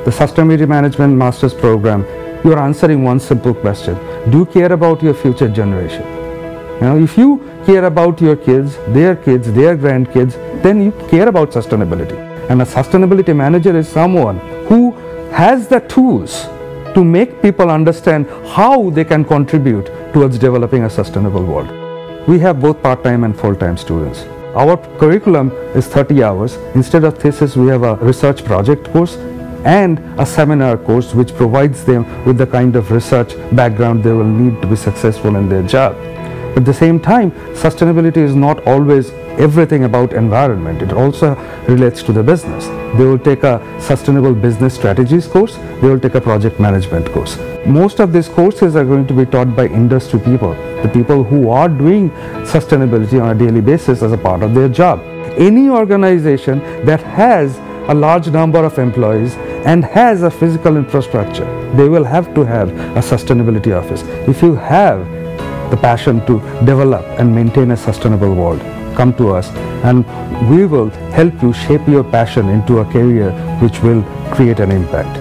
the Sustainability Management Master's Program, you are answering one simple question. Do you care about your future generation? If you care about your kids, their grandkids, then you care about sustainability. And a sustainability manager is someone who has the tools to make people understand how they can contribute towards developing a sustainable world. We have both part-time and full-time students. Our curriculum is 30 hours. Instead of thesis, we have a research project course and a seminar course which provides them with the kind of research background they will need to be successful in their job. At the same time, sustainability is not always everything about environment. It also relates to the business. They will take a sustainable business strategies course. They will take a project management course. Most of these courses are going to be taught by industry people, the people who are doing sustainability on a daily basis as a part of their job. Any organization that has a large number of employees and has a physical infrastructure, they will have to have a sustainability office. If you have the passion to develop and maintain a sustainable world, come to us and we will help you shape your passion into a career which will create an impact.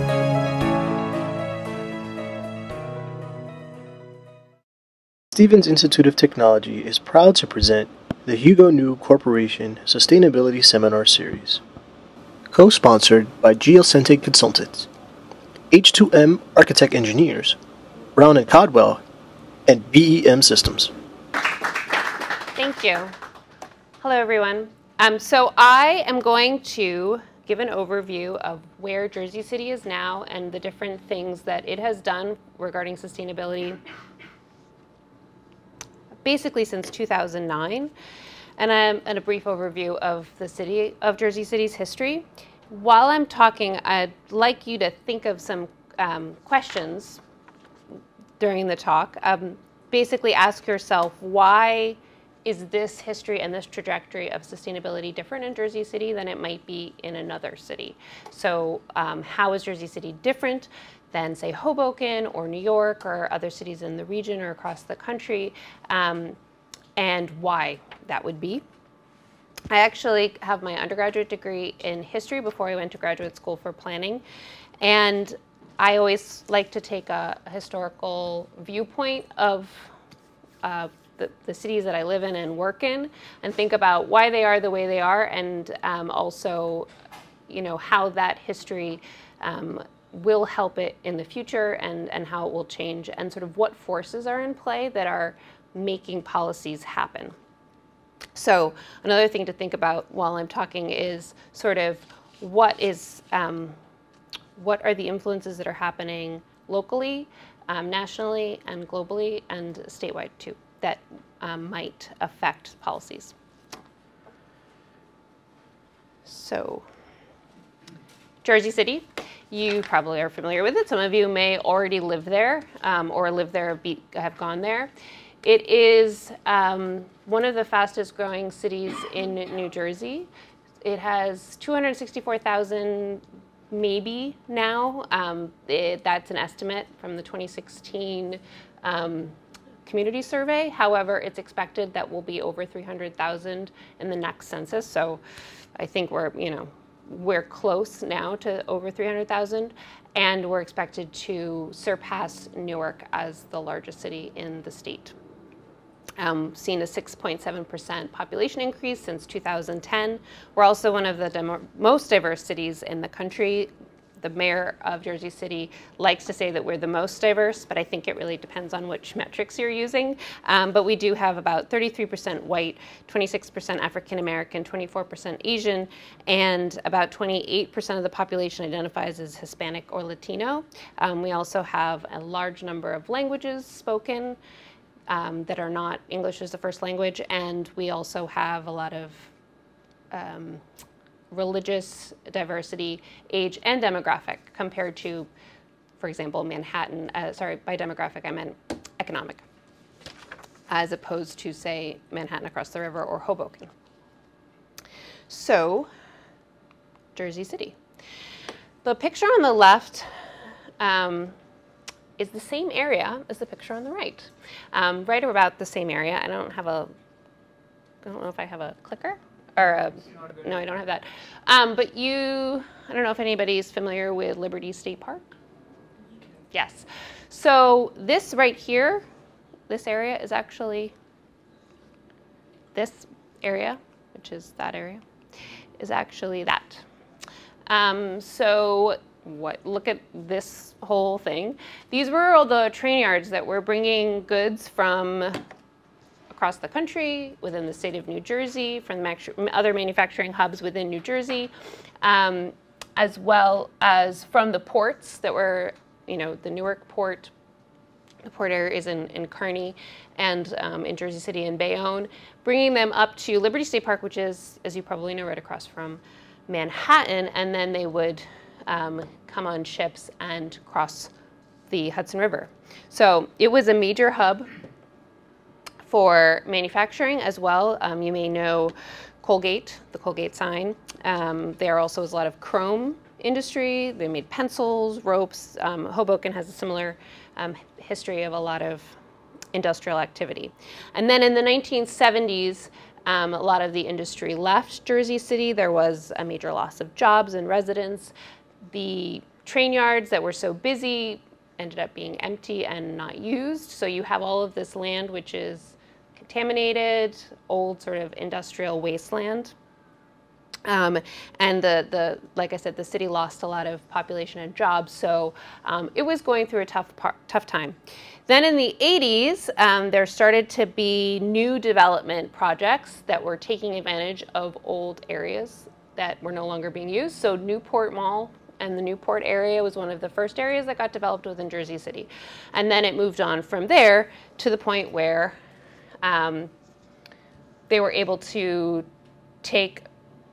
Stevens Institute of Technology is proud to present the Hugo Corporation Sustainability Seminar Series, co-sponsored by Geocentric Consultants, H2M Architect Engineers, Brown & Caldwell, and BEM Systems. Thank you. Hello, everyone. So I am going to give an overview of where Jersey City is now and the different things that it has done regarding sustainability basically since 2009, and a brief overview of the city of Jersey City's history. While I'm talking, I'd like you to think of some questions during the talk. Basically ask yourself, why is this history and this trajectory of sustainability different in Jersey City than it might be in another city? So how is Jersey City different than, say, Hoboken or New York or other cities in the region or across the country, and why that would be? I actually have my undergraduate degree in history before I went to graduate school for planning, and I always like to take a historical viewpoint of the cities that I live in and work in, and think about why they are the way they are, and also, how that history will help it in the future, and how it will change, and sort of what forces are in play that are making policies happen. So another thing to think about while I'm talking is sort of what are the influences that are happening locally, nationally, and globally, and statewide too, that might affect policies. So, Jersey City, you probably are familiar with it. Some of you may already live there, or live there, have gone there. It is one of the fastest growing cities in New Jersey. It has 264,000 maybe now. That's an estimate from the 2016 community survey. However, it's expected that will be over 300,000 in the next census. So I think we're close now to over 300,000, and we're expected to surpass Newark as the largest city in the state. Seen a 6.7% population increase since 2010. We're also one of the most diverse cities in the country. The mayor of Jersey City likes to say that we're the most diverse, but I think it really depends on which metrics you're using. But we do have about 33% white, 26% African American, 24% Asian, and about 28% of the population identifies as Hispanic or Latino. We also have a large number of languages spoken that are not English as the first language, and we also have a lot of religious diversity, age, and demographic compared to, for example, Manhattan. Sorry, by demographic I meant economic, as opposed to, say, Manhattan across the river or Hoboken. So, Jersey City. The picture on the left is the same area as the picture on the right. Right about the same area. I don't know if I have a clicker. Or no, I don't have that. But I don't know if anybody's familiar with Liberty State Park. Yes. So this right here, this area is actually, this area, which is that area, is actually that. Look at this whole thing. These were all the train yards that were bringing goods from across the country, within the state of New Jersey, from other manufacturing hubs within New Jersey, as well as from the ports that were, the Newark port. The port area is in Kearney and in Jersey City and Bayonne, bringing them up to Liberty State Park, which is, as you probably know, right across from Manhattan, and then they would come on ships and cross the Hudson River. So it was a major hub for manufacturing as well. You may know Colgate, the Colgate sign. There also was a lot of chrome industry. They made pencils, ropes. Hoboken has a similar history of a lot of industrial activity. And then in the 1970s, a lot of the industry left Jersey City. There was a major loss of jobs and residents. The train yards that were so busy ended up being empty and not used. So you have all of this land which is contaminated, old sort of industrial wasteland. And like I said, the city lost a lot of population and jobs, so it was going through a tough time. Then in the 80s, there started to be new development projects that were taking advantage of old areas that were no longer being used. So Newport Mall and the Newport area was one of the first areas that got developed within Jersey City. And then it moved on from there to the point where they were able to take,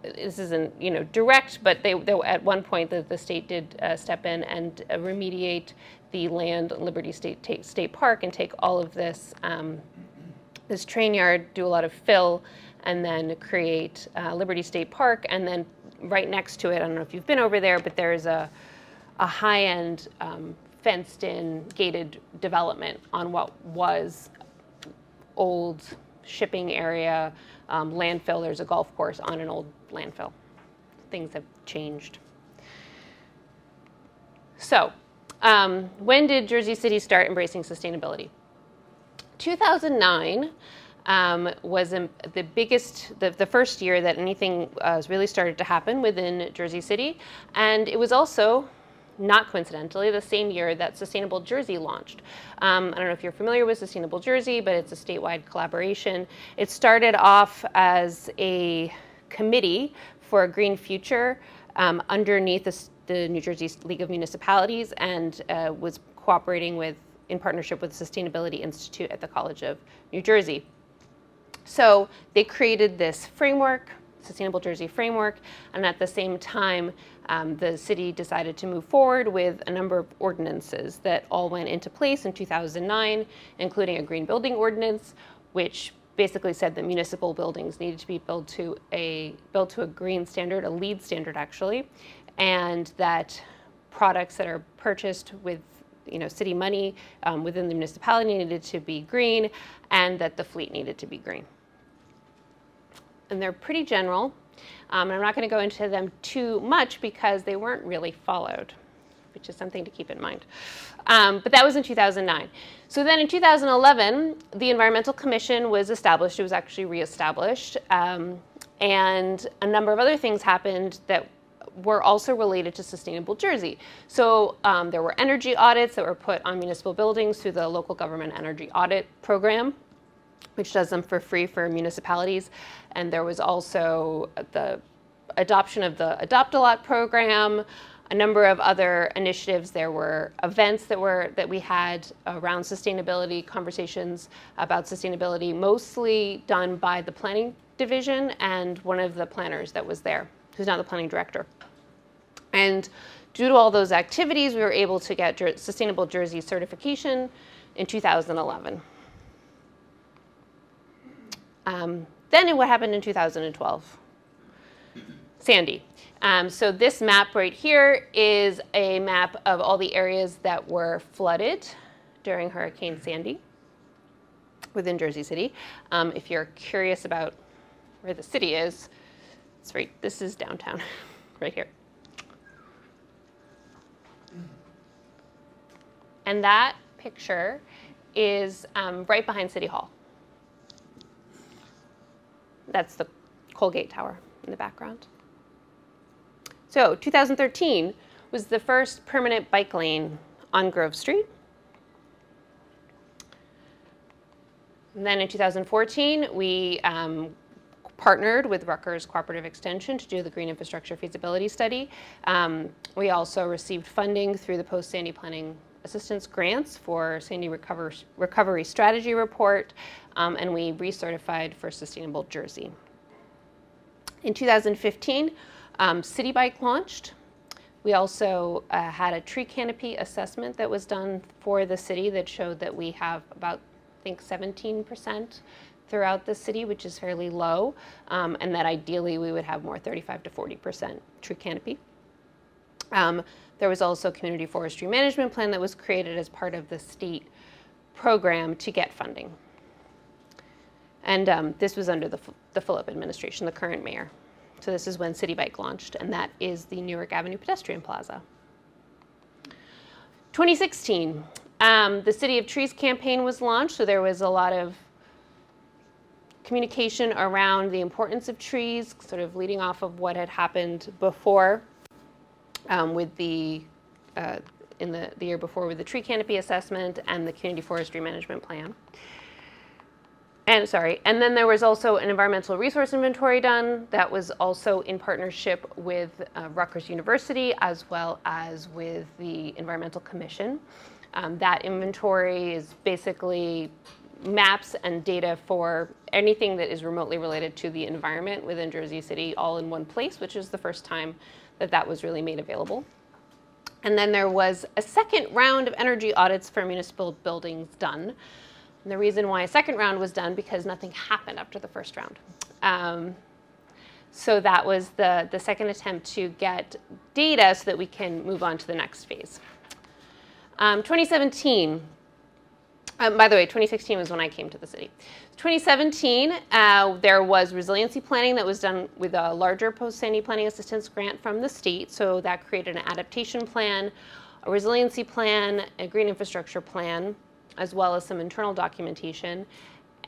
this isn't direct, but they at one point the state did step in and remediate the land Liberty State Park and take all of this this train yard, do a lot of fill, and then create Liberty State Park. And then right next to it, I don't know if you've been over there, but there's a high-end fenced-in gated development on what was old shipping area, landfill. There's a golf course on an old landfill. Things have changed. So, when did Jersey City start embracing sustainability? 2009 was the first year that anything really started to happen within Jersey City, and it was also, not coincidentally, the same year that Sustainable Jersey launched. I don't know if you're familiar with Sustainable Jersey, but it's a statewide collaboration. It started off as a committee for a green future underneath the New Jersey League of Municipalities, and was cooperating in partnership with the Sustainability Institute at the College of New Jersey. So they created this framework, Sustainable Jersey framework, and at the same time, the city decided to move forward with a number of ordinances that all went into place in 2009, including a green building ordinance, which basically said that municipal buildings needed to be built to a green standard, a LEED standard actually, and that products that are purchased with city money within the municipality needed to be green, and that the fleet needed to be green. And they're pretty general. And I'm not going to go into them too much because they weren't really followed, which is something to keep in mind. But that was in 2009. So then in 2011, the Environmental Commission was established. It was actually reestablished. And a number of other things happened that were also related to Sustainable Jersey. So there were energy audits that were put on municipal buildings through the local government energy audit program, which does them for free for municipalities. And there was also the adoption of the Adopt-A-Lot program, a number of other initiatives. There were events that we had around sustainability, conversations about sustainability, mostly done by the planning division and one of the planners that was there, who's now the planning director. And due to all those activities, we were able to get Sustainable Jersey certification in 2011. Then what happened in 2012? Sandy. So this map right here is a map of all the areas that were flooded during Hurricane Sandy within Jersey City. If you're curious about where the city is, it's right, this is downtown, right here. And that picture is right behind City Hall. That's the Colgate Tower in the background. So 2013 was the first permanent bike lane on Grove Street. And then in 2014, we partnered with Rutgers Cooperative Extension to do the Green Infrastructure Feasibility Study. We also received funding through the Post-Sandy Planning Assistance Grants for Sandy Recovery Strategy Report, and we recertified for Sustainable Jersey. In 2015, City Bike launched. We also had a tree canopy assessment that was done for the city that showed that we have about, I think, 17% throughout the city, which is fairly low, and that ideally we would have more 35 to 40% tree canopy. There was also a community forestry management plan that was created as part of the state program to get funding. And this was under the Phillip administration, the current mayor. So this is when City Bike launched, and that is the Newark Avenue Pedestrian Plaza. 2016, the City of Trees campaign was launched, so there was a lot of communication around the importance of trees, sort of leading off of what had happened before with in the year before with the tree canopy assessment and the community forestry management plan. And then there was also an environmental resource inventory done that was also in partnership with Rutgers University as well as with the Environmental Commission. That inventory is basically maps and data for anything that is remotely related to the environment within Jersey City all in one place, which is the first time that that was really made available. And then there was a second round of energy audits for municipal buildings done. And the reason why a second round was done because nothing happened after the first round. So that was the second attempt to get data so that we can move on to the next phase. 2017, by the way, 2016 was when I came to the city. 2017, there was resiliency planning that was done with a larger post-Sandy planning assistance grant from the state. So that created an adaptation plan, a resiliency plan, a green infrastructure plan, as well as some internal documentation.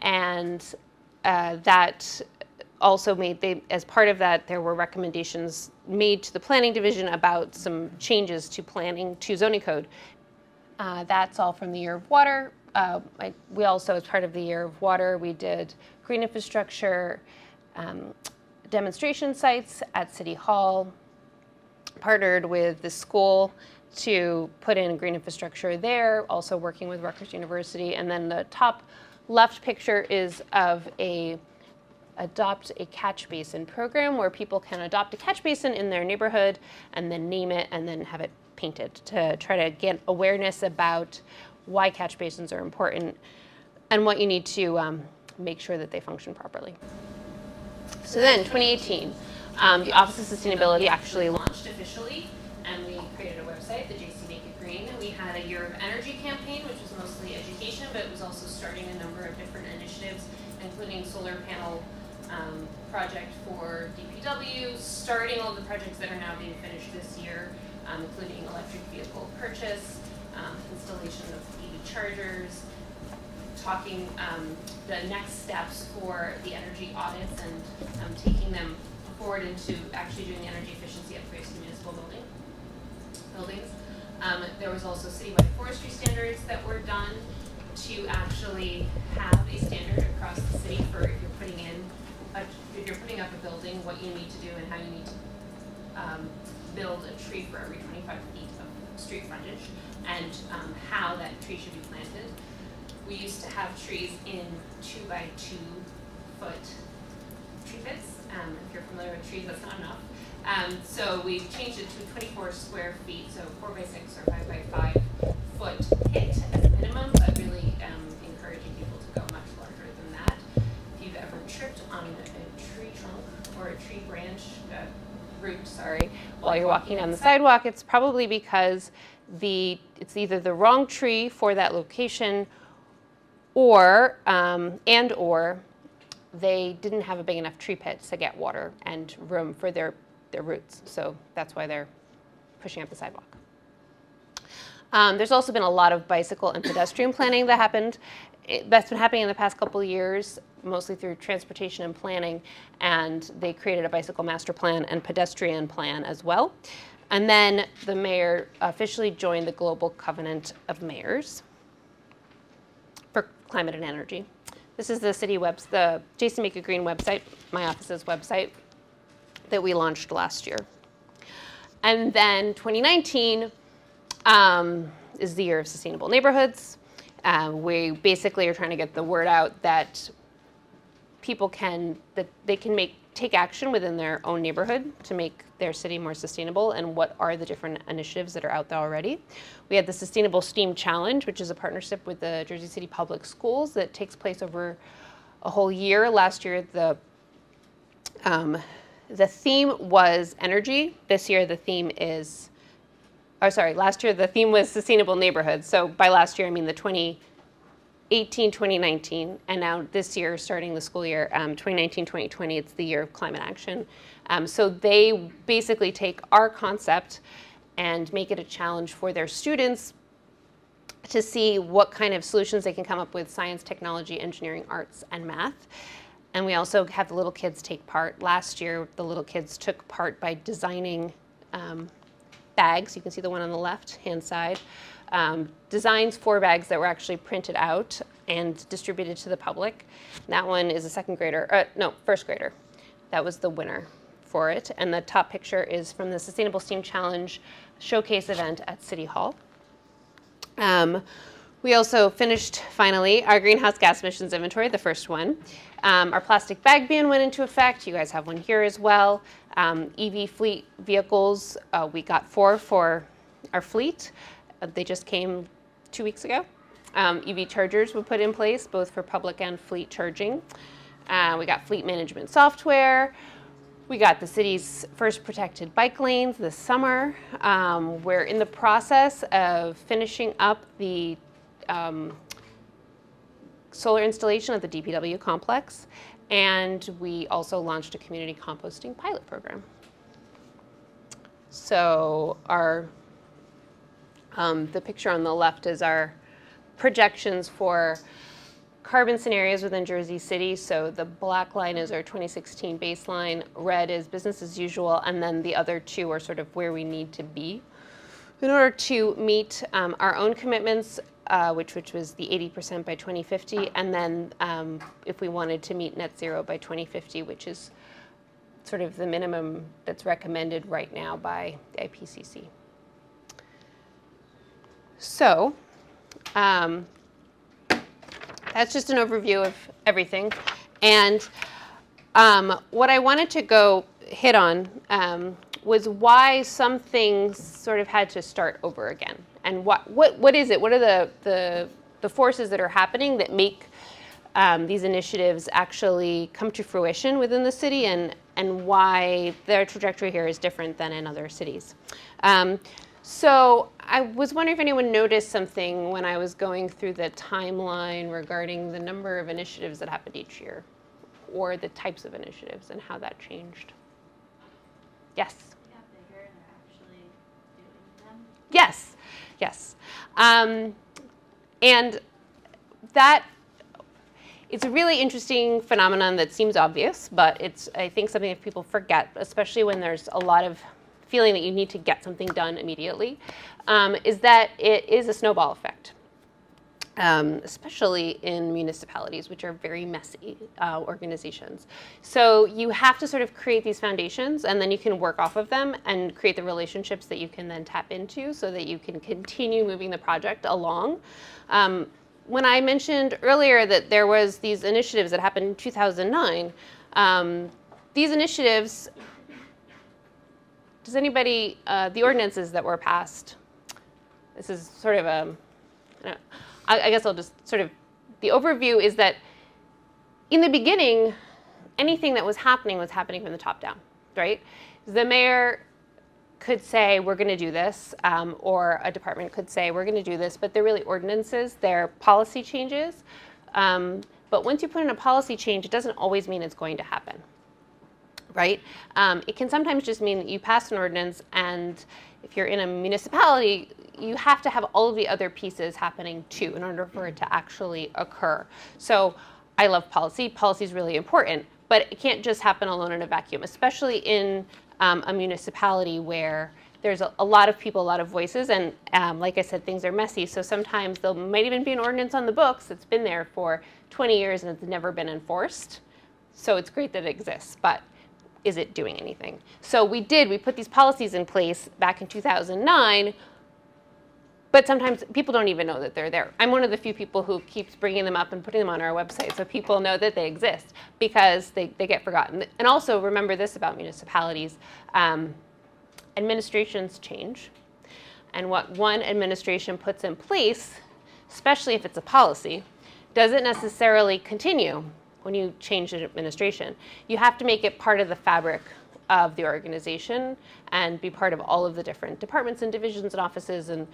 And that also made, as part of that, there were recommendations made to the planning division about some changes to planning, to zoning code. That's all from the year of water. We also, as part of the year of water, we did green infrastructure demonstration sites at City Hall, partnered with the school to put in green infrastructure there, also working with Rutgers University. And then the top left picture is of Adopt a Catch Basin program where people can adopt a catch basin in their neighborhood and then name it and then have it painted to try to get awareness about why catch basins are important and what you need to make sure that they function properly. So then 2018, the Office of Sustainability actually launched officially, and we created a website, the JC Make It Green. We had a Year of Energy campaign, which was mostly education, but it was also starting a number of different initiatives, including solar panel project for DPW, starting all the projects that are now being finished this year, including electric vehicle purchase, installation of EV chargers, talking the next steps for the energy audits and taking them forward into actually doing the energy efficiency upgrades to municipal buildings. There was also citywide forestry standards that were done to actually have a standard across the city for if you're putting up a building, what you need to do and how you need to build a tree for every 25 feet of street frontage, and how that tree should be planted. We used to have trees in 2 by 2 foot tree pits. If you're familiar with trees, that's not enough. So we changed it to 24 square feet, so 4 by 6 or 5 by 5 foot pit as a minimum, but really encouraging people to go much larger than that. If you've ever tripped on a tree trunk or a tree branch, root, while you're walking down the sidewalk, it's probably because it's either the wrong tree for that location, or or they didn't have a big enough tree pit to get water and room for their roots. So that's why they're pushing up the sidewalk. There's also been a lot of bicycle and pedestrian planning that's been happening in the past couple of years, mostly through transportation and planning, and they created a bicycle master plan and pedestrian plan as well. And then the mayor officially joined the Global Covenant of Mayors for Climate and Energy. This is the the Jason Make It Green website, my office's website, that we launched last year. And then 2019 is the year of sustainable neighborhoods. We basically are trying to get the word out that people they can take action within their own neighborhood to make their city more sustainable, and what are the different initiatives that are out there already. We had the Sustainable STEAM Challenge, which is a partnership with the Jersey City Public Schools that takes place over a whole year. Last year, the theme was energy. This year, the theme is, last year the theme was sustainable neighborhoods. So by last year, I mean the 2018-2019, and now this year, starting the school year, 2019-2020, it's the year of climate action. So they basically take our concept and make it a challenge for their students to see what kind of solutions they can come up with: science, technology, engineering, arts, and math. And we also have the little kids take part. Last year, the little kids took part by designing bags. You can see the one on the left-hand side. Designs for bags that were actually printed out and distributed to the public. That one is a first grader. That was the winner for it. And the top picture is from the Sustainable STEAM Challenge showcase event at City Hall. We also finished, finally, our greenhouse gas emissions inventory, the first one. Our plastic bag ban went into effect. You guys have one here as well. EV fleet vehicles, we got 4 for our fleet. They just came 2 weeks ago. EV chargers were put in place, both for public and fleet charging. We got fleet management software. We got the city's first protected bike lanes this summer. We're in the process of finishing up the solar installation at the DPW complex. And we also launched a community composting pilot program. So the picture on the left is our projections for carbon scenarios within Jersey City. So the black line is our 2016 baseline, red is business as usual, and then the other two are sort of where we need to be in order to meet our own commitments, which was the 80% by 2050, and then if we wanted to meet net zero by 2050, which is sort of the minimum that's recommended right now by the IPCC. So that's just an overview of everything. And what I wanted to go hit on was why some things sort of had to start over again. And what is it? What are the forces that are happening that make these initiatives actually come to fruition within the city, and why their trajectory here is different than in other cities? So I was wondering if anyone noticed something when I was going through the timeline regarding the number of initiatives that happened each year, or the types of initiatives and how that changed. Yes? Yeah, bigger and they're actually doing them. Yes, yes. And that, it's a really interesting phenomenon that seems obvious, but it's, I think, something that people forget, especially when there's a lot of feeling that you need to get something done immediately, is that it is a snowball effect, especially in municipalities, which are very messy organizations. So you have to sort of create these foundations, and then you can work off of them and create the relationships that you can then tap into so that you can continue moving the project along. When I mentioned earlier that there was these initiatives that happened in 2009, these initiatives, does anybody, the ordinances that were passed, this is sort of I guess I'll just sort of, the overview is that in the beginning, anything that was happening from the top down, right? The mayor could say, we're going to do this, or a department could say, we're going to do this, but they're really ordinances, they're policy changes. But once you put in a policy change, it doesn't always mean it's going to happen, right? It can sometimes just mean that you pass an ordinance and if you're in a municipality, you have to have all of the other pieces happening too in order for it to actually occur. So I love policy. Policy is really important, but it can't just happen alone in a vacuum, especially in a municipality where there's a lot of people, a lot of voices, and like I said, things are messy. So sometimes there might even be an ordinance on the books that's been there for 20 years and it's never been enforced. So it's great that it exists, but is it doing anything? So we put these policies in place back in 2009, but sometimes people don't even know that they're there. I'm one of the few people who keeps bringing them up and putting them on our website so people know that they exist, because they get forgotten. And also remember this about municipalities. Administrations change, and what one administration puts in place, especially if it's a policy, doesn't necessarily continue when you change an administration. You have to make it part of the fabric of the organization and be part of all of the different departments and divisions and offices, and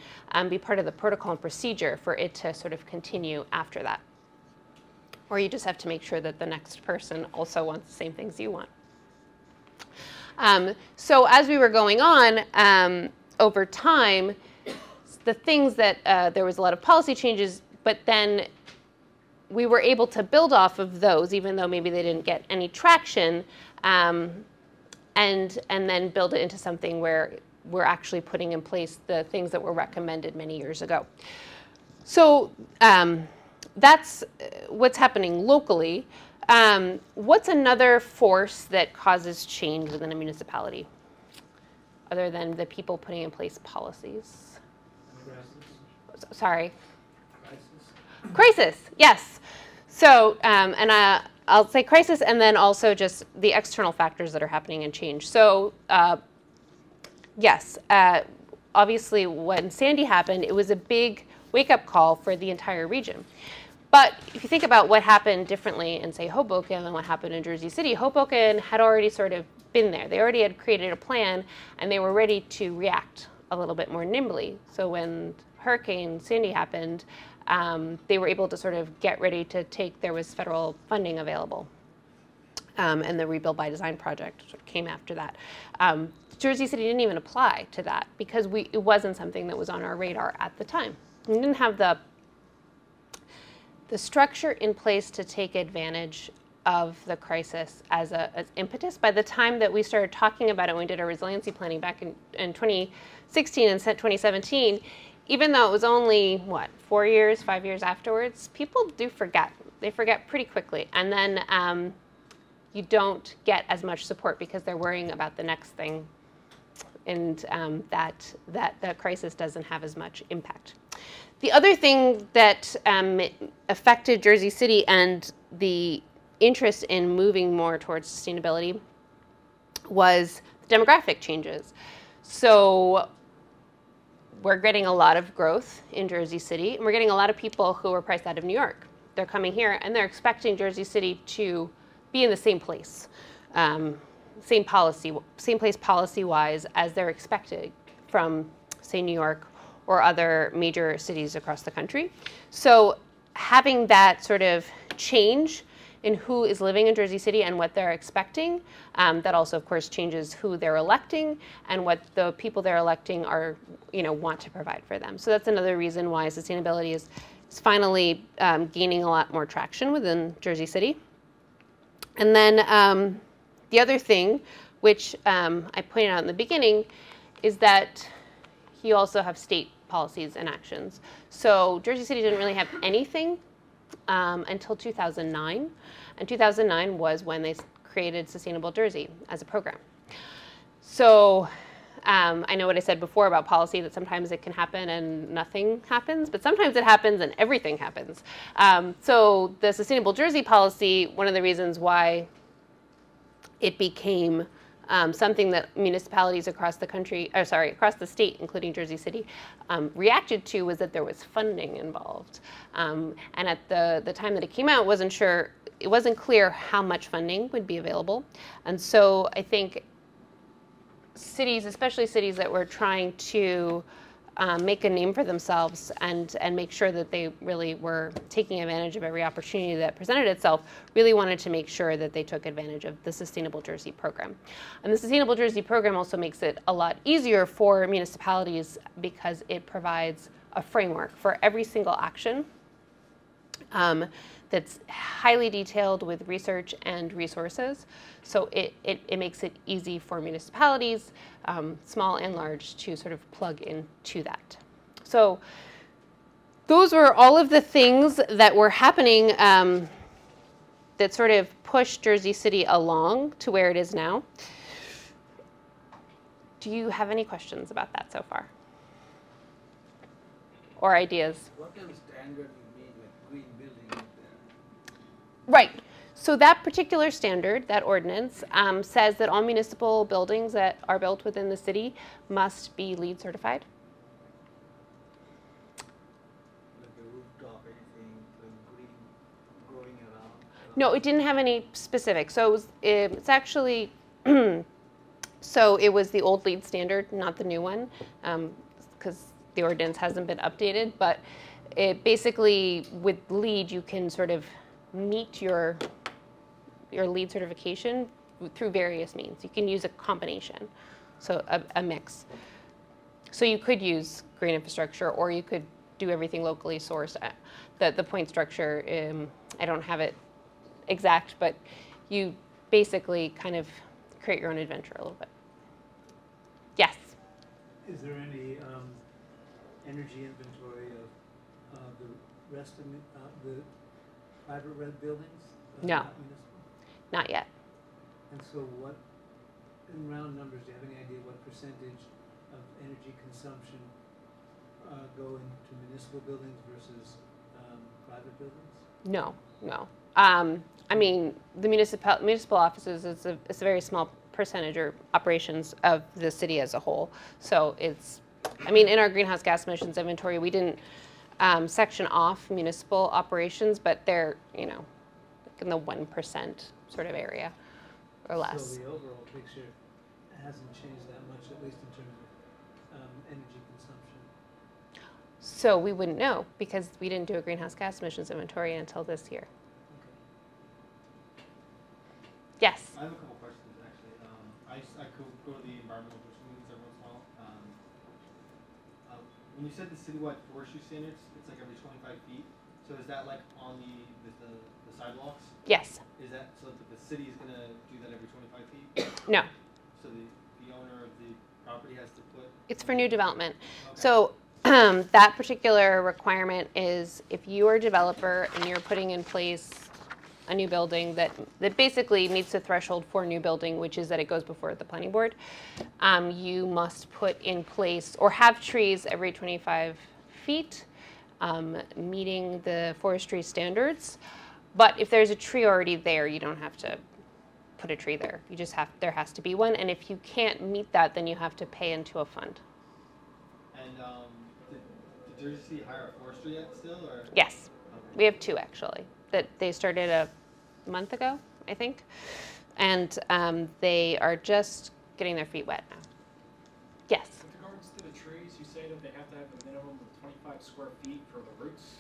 be part of the protocol and procedure for it to sort of continue after that. Or you just have to make sure that the next person also wants the same things you want. So as we were going on, over time, the things that there was a lot of policy changes, but then we were able to build off of those, even though maybe they didn't get any traction, and then build it into something where we're actually putting in place the things that were recommended many years ago. So that's what's happening locally. What's another force that causes change within a municipality, other than the people putting in place policies? Sorry. Crisis, yes. So, I'll say crisis, and then also just the external factors that are happening and change. So, yes, obviously when Sandy happened, it was a big wake-up call for the entire region. But if you think about what happened differently in, say, Hoboken than what happened in Jersey City, Hoboken had already sort of been there. They already had created a plan, and they were ready to react a little bit more nimbly. So when Hurricane Sandy happened, they were able to sort of get ready to there was federal funding available. And the Rebuild by Design project sort of came after that. Jersey City didn't even apply to that because it wasn't something that was on our radar at the time. We didn't have the structure in place to take advantage of the crisis as impetus. By the time that we started talking about it when we did our resiliency planning back in 2016 and 2017, even though it was only, 5 years afterwards, people do forget. They forget pretty quickly. And then you don't get as much support because they're worrying about the next thing, and that the crisis doesn't have as much impact. The other thing that affected Jersey City and the interest in moving more towards sustainability was demographic changes. So we're getting a lot of growth in Jersey City, and we're getting a lot of people who are priced out of New York. They're coming here, and they're expecting Jersey City to be in the same place, same place policy-wise as they're expected from, say, New York or other major cities across the country. So having that sort of change in who is living in Jersey City and what they're expecting, that also, of course, changes who they're electing and what the people they're electing are, want to provide for them. So that's another reason why sustainability is finally gaining a lot more traction within Jersey City. And then the other thing, which I pointed out in the beginning, is that you also have state policies and actions. So Jersey City didn't really have anything until 2009. And 2009 was when they created Sustainable Jersey as a program. So I know what I said before about policy, that sometimes it can happen and nothing happens, but sometimes it happens and everything happens. So the Sustainable Jersey policy, one of the reasons why it became something that municipalities across the country, across the state, including Jersey City, reacted to, was that there was funding involved. And at the time that it came out, it wasn't clear how much funding would be available. And so I think cities, especially cities that were trying to make a name for themselves and make sure that they really were taking advantage of every opportunity that presented itself, really wanted to make sure that they took advantage of the Sustainable Jersey program. And the Sustainable Jersey program also makes it a lot easier for municipalities because it provides a framework for every single action that's highly detailed with research and resources. So it makes it easy for municipalities, small and large, to sort of plug into that. So those were all of the things that were happening that sort of pushed Jersey City along to where it is now. Do you have any questions about that so far? Or ideas? What kind of standard you mean, like green building up there? Right. So that particular standard, that ordinance, says that all municipal buildings that are built within the city must be LEED certified. Like a rooftop, anything, like green growing around? No, it didn't have any specific. So it was, it's actually, so it was the old LEED standard, not the new one, because the ordinance hasn't been updated. But it basically, with LEED, you can sort of meet your LEED certification through various means. You can use a combination, so a mix. So you could use green infrastructure, or you could do everything locally sourced. The point structure, I don't have it exact, but you basically kind of create your own adventure a little bit. Yes? Is there any energy inventory of the rest of the private red buildings? No. Not municipal? Not yet. And so what, in round numbers, do you have any idea what percentage of energy consumption go into municipal buildings versus private buildings? No, no. I mean, the municipal offices is a very small percentage or operations of the city as a whole. So it's, I mean, in our greenhouse gas emissions inventory, we didn't section off municipal operations, but they're, you know, in the 1% sort of area or less. So the overall picture hasn't changed that much, at least in terms of energy consumption. So we wouldn't know because we didn't do a greenhouse gas emissions inventory until this year. Okay. Yes? I have a couple questions actually. I could go to the environmental commission meetings every once in a while. When you said the citywide forestry standards, it's like every 25 feet. So is that like on the sidewalks? Yes. Is that so that the city is going to do that every 25 feet? No. So the owner of the property has to put? It's for new development. Okay. So that particular requirement is if you are a developer and you're putting in place a new building that basically meets the threshold for a new building, which is that it goes before the planning board, you must put in place or have trees every 25 feet, meeting the forestry standards. But if there's a tree already there, you don't have to put a tree there. You just there has to be one. And if you can't meet that, then you have to pay into a fund. And did Jersey City hire a forestry yet still? Or? Yes. Okay. We have two actually that they started a month ago, I think. And they are just getting their feet wet now. Yes. With regards to the trees, you say that they have to have a minimum of 25 square feet for the roots?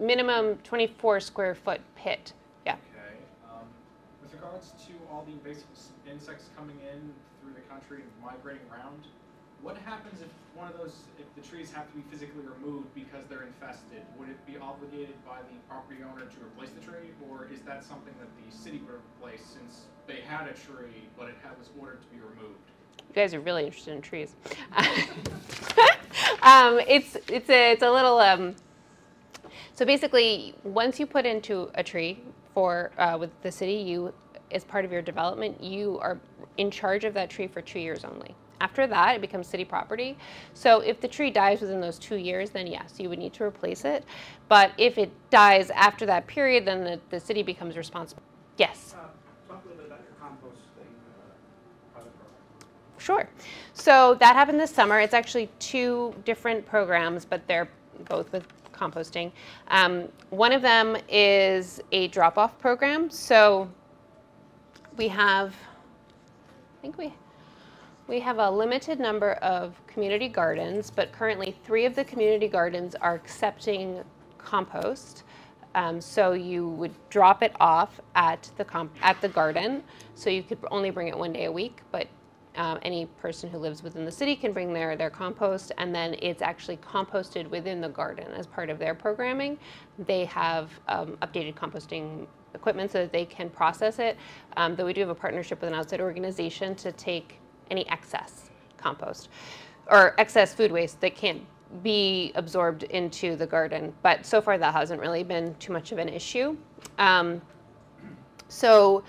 Minimum 24 square foot pit. Yeah. Okay. With regards to all the invasive insects coming in through the country and migrating around, what happens if if the trees have to be physically removed because they're infested? Would it be obligated by the property owner to replace the tree, or is that something that the city would replace since they had a tree but it was ordered to be removed? You guys are really interested in trees. It's a little. So basically, once you put into a tree with the city, you, as part of your development, you are in charge of that tree for 2 years only. After that, it becomes city property. So if the tree dies within those 2 years, then yes, you would need to replace it. But if it dies after that period, then the city becomes responsible. Yes? Talk a little bit about your composting pilot program. Sure. So that happened this summer. It's actually 2 different programs, but they're both with composting. One of them is a drop-off program. So we have, We have a limited number of community gardens, but currently 3 of the community gardens are accepting compost. So you would drop it off at the garden. So you could only bring it 1 day a week, but any person who lives within the city can bring their compost, and then it's actually composted within the garden as part of their programming. They have updated composting equipment so that they can process it. Though we do have a partnership with an outside organization to take any excess compost or excess food waste that can't be absorbed into the garden. But so far that hasn't really been too much of an issue. So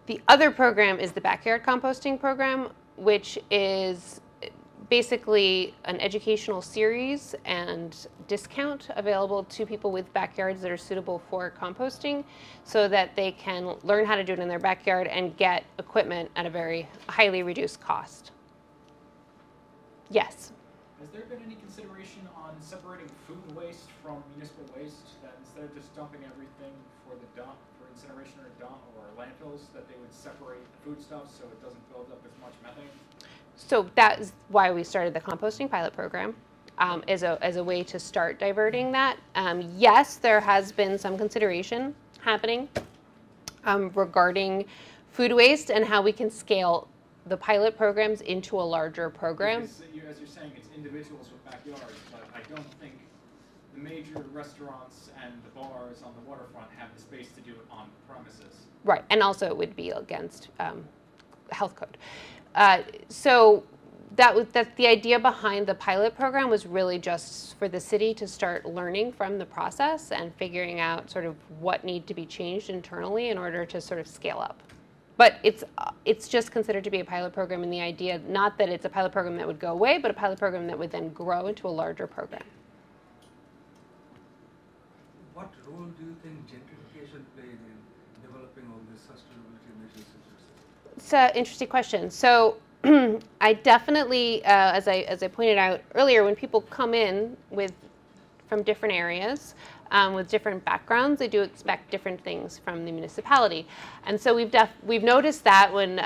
the other program is the backyard composting program, which is basically an educational series and discount available to people with backyards that are suitable for composting so that they can learn how to do it in their backyard and get equipment at a very highly reduced cost. Yes? Has there been any consideration on separating food waste from municipal waste, that instead of just dumping everything for the dump, for incineration or dump or landfills, that they would separate the foodstuffs so it doesn't build up as much methane? So that is why we started the composting pilot program, as a way to start diverting that. Yes, there has been some consideration happening regarding food waste and how we can scale the pilot programs into a larger program. Because as you're saying, it's individuals with backyards, but I don't think the major restaurants and the bars on the waterfront have the space to do it on premises. Right, and also it would be against health code. So that's the idea behind the pilot program, was really just for the city to start learning from the process and figuring out sort of what need to be changed internally in order to sort of scale up. But it's just considered to be a pilot program, and the idea, not that it's a pilot program that would go away, but a pilot program that would then grow into a larger program. What role do you think gentrification played in developing all these sustainability measures? It's an interesting question. So I definitely, as I pointed out earlier, when people come in from different areas, with different backgrounds, they do expect different things from the municipality. And so we've noticed that when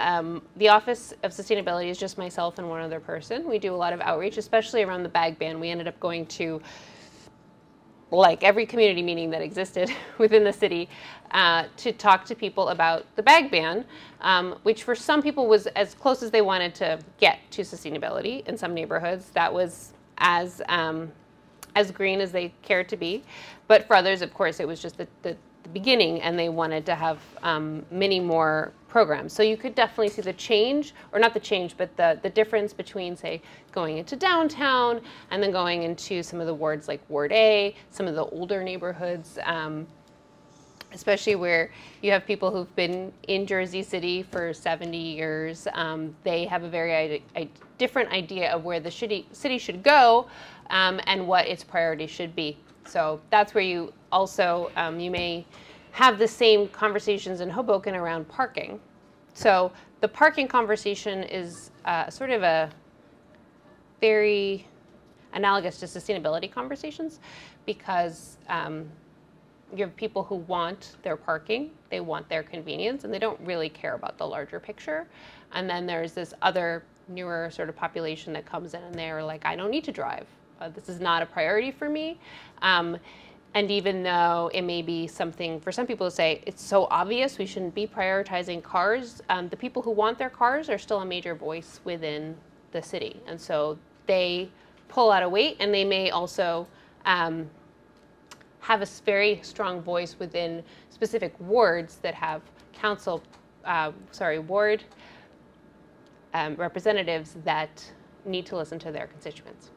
the Office of Sustainability is just myself and one other person, we do a lot of outreach, especially around the bag ban. We ended up going to like every community meeting that existed within the city to talk to people about the bag ban, which for some people was as close as they wanted to get to sustainability. In some neighborhoods, that was as green as they cared to be. But for others, of course, it was just the beginning, and they wanted to have many more programs. So you could definitely see the change, or not the change, but the difference between, say, going into downtown and then going into some of the wards like Ward A, some of the older neighborhoods, especially where you have people who've been in Jersey City for 70 years. They have a very different idea of where the city should go and what its priorities should be. So that's where you also, you may have the same conversations in Hoboken around parking. So the parking conversation is sort of a very analogous to sustainability conversations, because you have people who want their parking, they want their convenience, and they don't really care about the larger picture. And then there's this other newer sort of population that comes in and they're like, I don't need to drive. This is not a priority for me. And even though it may be something for some people to say, it's so obvious we shouldn't be prioritizing cars, the people who want their cars are still a major voice within the city. And so they pull out a weight, and they may also have a very strong voice within specific wards that have ward representatives that need to listen to their constituents.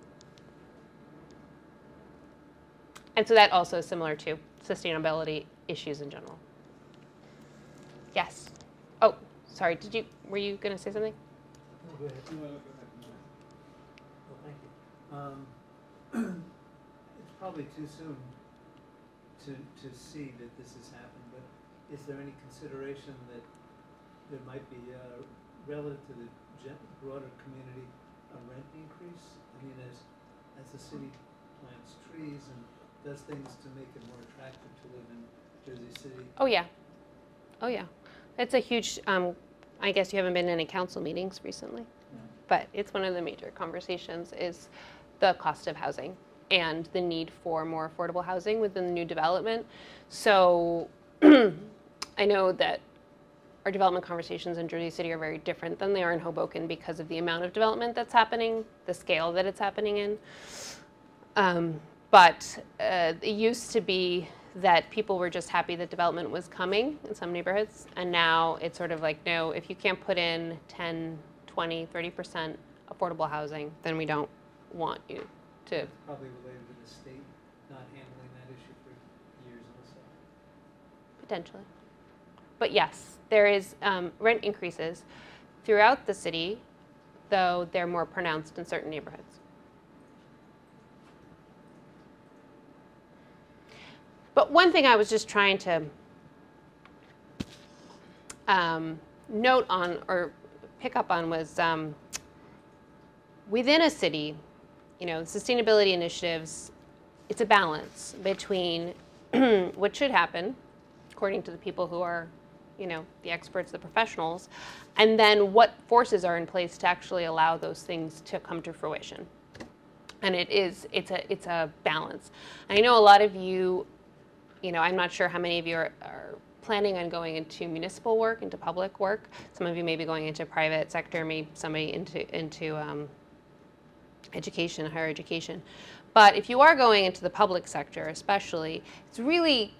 And so that also is similar to sustainability issues in general. Yes. Oh, sorry. Were you going to say something? No, go ahead. Well, thank you. It's probably too soon to see that this has happened, but is there any consideration that there might be, relative to the broader community, a rent increase? I mean, as the city plants trees and does things to make it more attractive to live in Jersey City? Oh, yeah. Oh, yeah. It's a huge, I guess you haven't been in any council meetings recently. No. but it's one of the major conversations is the cost of housing and the need for more affordable housing within the new development. So I know that our development conversations in Jersey City are very different than they are in Hoboken because of the amount of development that's happening, the scale that it's happening in. But it used to be that people were just happy that development was coming in some neighborhoods, and now it's sort of like, no, if you can't put in 10, 20, 30% affordable housing, then we don't want you to. Probably related to the state not handling that issue for years also. Potentially. But yes, there is rent increases throughout the city, though they're more pronounced in certain neighborhoods. But one thing I was just trying to note on or pick up on was within a city, you know, sustainability initiatives, it's a balance between what should happen, according to the people who are, you know, the experts, the professionals, and then what forces are in place to actually allow those things to come to fruition. And it's a balance. And I know a lot of you, you know, I'm not sure how many of you are planning on going into municipal work, into public work. Some of you may be going into private sector, maybe somebody into education, higher education. But if you are going into the public sector especially, it's really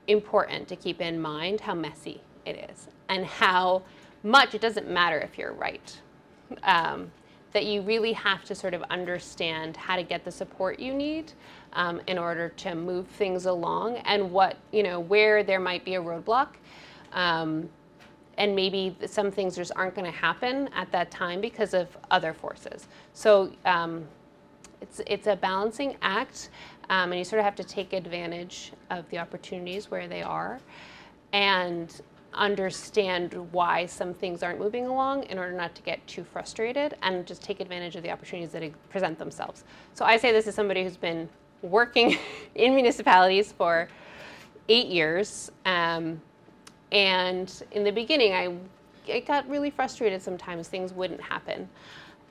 important to keep in mind how messy it is and how much, it doesn't matter if you're right, that you really have to sort of understand how to get the support you need in order to move things along, and what, you know, where there might be a roadblock, and maybe some things just aren't going to happen at that time because of other forces. So it's a balancing act, and you sort of have to take advantage of the opportunities where they are, and understand why some things aren't moving along in order not to get too frustrated, and just take advantage of the opportunities that present themselves. So I say this as somebody who's been working in municipalities for 8 years, and in the beginning I got really frustrated sometimes things wouldn't happen,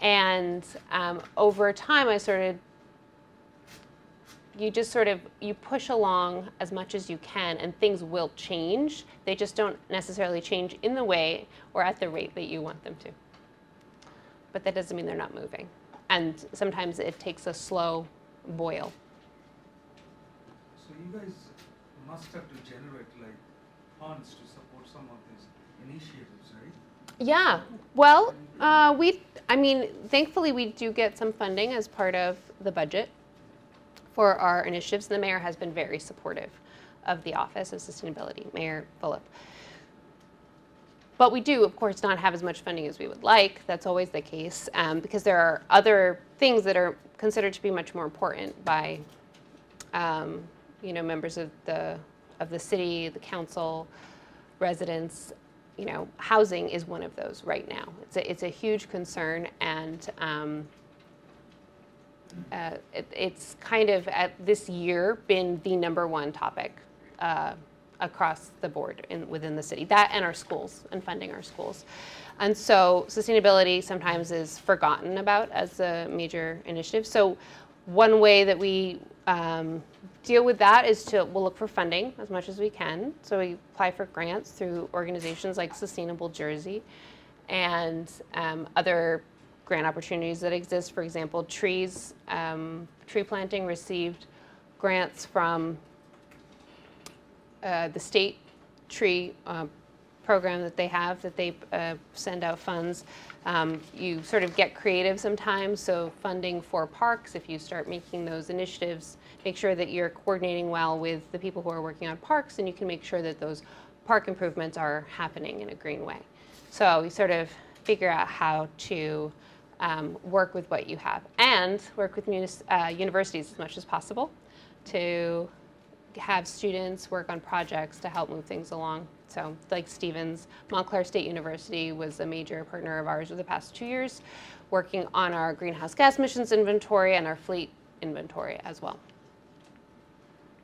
and over time you push along as much as you can, and things will change. They just don't necessarily change in the way or at the rate that you want them to. But that doesn't mean they're not moving. And sometimes it takes a slow boil. So you guys must have to generate like funds to support some of these initiatives, right? Yeah. Well, thankfully we do get some funding as part of the budget for our initiatives. The mayor has been very supportive of the Office of Sustainability, Mayor Phillip. But we do, of course, not have as much funding as we would like. That's always the case, because there are other things that are considered to be much more important by, members of the city, the council, residents. You know, housing is one of those right now. It's a huge concern, and it's kind of at this year been the #1 topic across the board within the city. That and our schools, and funding our schools. And so sustainability sometimes is forgotten about as a major initiative. So one way that we deal with that is we'll look for funding as much as we can. So we apply for grants through organizations like Sustainable Jersey and other grant opportunities that exist. For example, tree planting received grants from the state tree program that they have, that they send out funds. You sort of get creative sometimes, so funding for parks, if you start making those initiatives, make sure that you're coordinating well with the people who are working on parks, and you can make sure that those park improvements are happening in a green way. So you sort of figure out how to work with what you have, and work with universities as much as possible to have students work on projects to help move things along. So like Stevens, Montclair State University was a major partner of ours for the past 2 years, working on our greenhouse gas emissions inventory and our fleet inventory as well.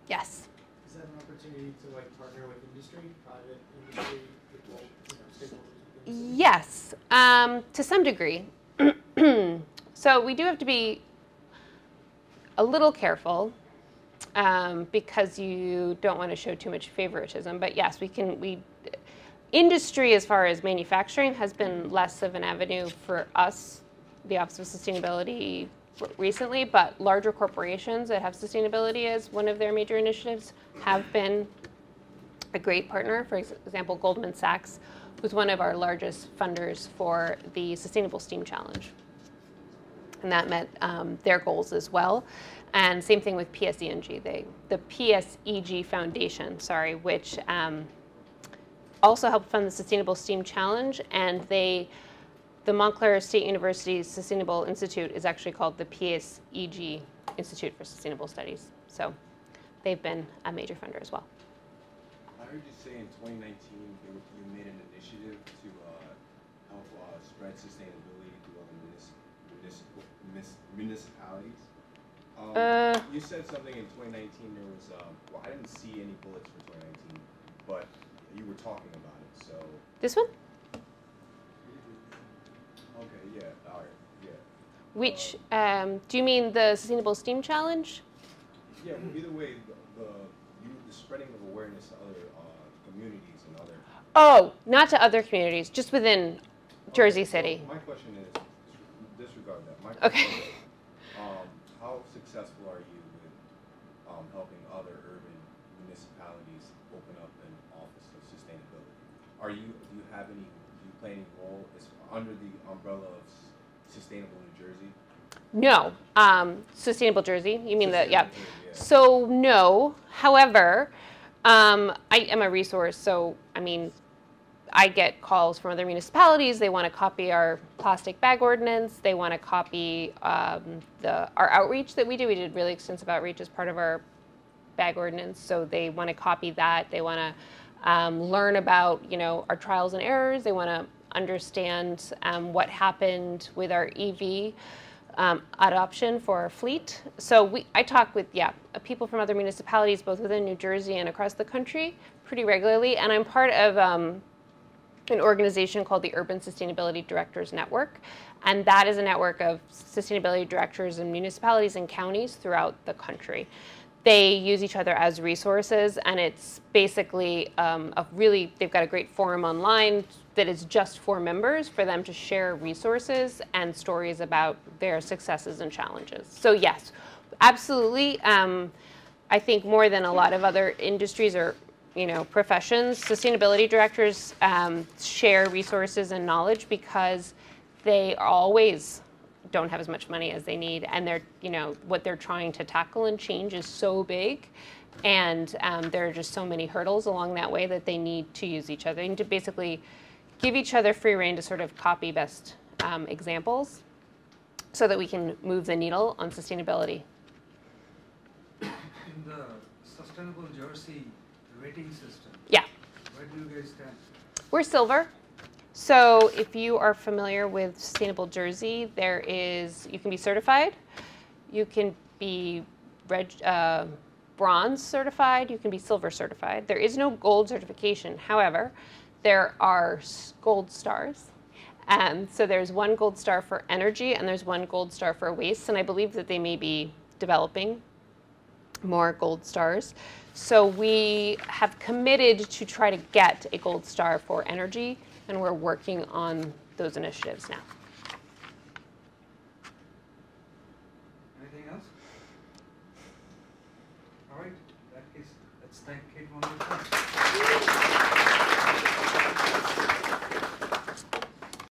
Yes? Is that an opportunity to partner with industry, private industry, people, stakeholders? Yes, to some degree. So we do have to be a little careful because you don't want to show too much favoritism. But yes, industry as far as manufacturing has been less of an avenue for us, the Office of Sustainability, recently, but larger corporations that have sustainability as one of their major initiatives have been a great partner. For example, Goldman Sachs was one of our largest funders for the Sustainable Steam Challenge. And that met their goals as well. And same thing with PSEG, the PSEG Foundation, which also helped fund the Sustainable Steam Challenge. And the Montclair State University's Sustainable Institute is actually called the PSEG Institute for Sustainable Studies. So they've been a major funder as well. I heard you say in 2019 you made an initiative to help spread sustainability to other municipalities. You said something in 2019. There was well, I didn't see any bullets for 2019, but you were talking about it. So this one? Okay. Yeah. All right. Yeah. Which do you mean the Sustainable Steam Challenge? Yeah. Either way, the spreading of awareness to other communities and other. Oh, not to other communities, just within Jersey City. So my question is, disregard that. My question is, how successful are you with helping other urban municipalities open up an office of sustainability? Do you play any role under the umbrella of Sustainable New Jersey? No. Sustainable Jersey, you mean yeah. So no, however, I am a resource, so I mean, I get calls from other municipalities. They want to copy our plastic bag ordinance. They want to copy our outreach that we do. We did really extensive outreach as part of our bag ordinance. So they want to copy that. They want to learn about, our trials and errors. They want to understand what happened with our EV adoption for our fleet. So I talk with people from other municipalities, both within New Jersey and across the country, pretty regularly. And I'm part of an organization called the Urban Sustainability Directors Network. And that is a network of sustainability directors in municipalities and counties throughout the country. They use each other as resources, and it's basically they've got a great forum online that is just for members, for them to share resources and stories about their successes and challenges. So yes, absolutely. I think more than a lot of other industries or professions, sustainability directors share resources and knowledge because they always don't have as much money as they need, and they're, what they're trying to tackle and change is so big, and there are just so many hurdles along that way that they need to use each other. They need to basically give each other free rein to sort of copy best examples so that we can move the needle on sustainability. In the Sustainable Jersey rating system, yeah, where do you guys stand? We're silver. So if you are familiar with Sustainable Jersey, you can be certified, you can be bronze certified, you can be silver certified. There is no gold certification. However, there are gold stars. So there's one gold star for energy and there's one gold star for waste. And I believe that they may be developing more gold stars. So we have committed to try to get a gold star for energy, and we're working on those initiatives now. Anything else? All right, in that case, let's thank Kate one more time.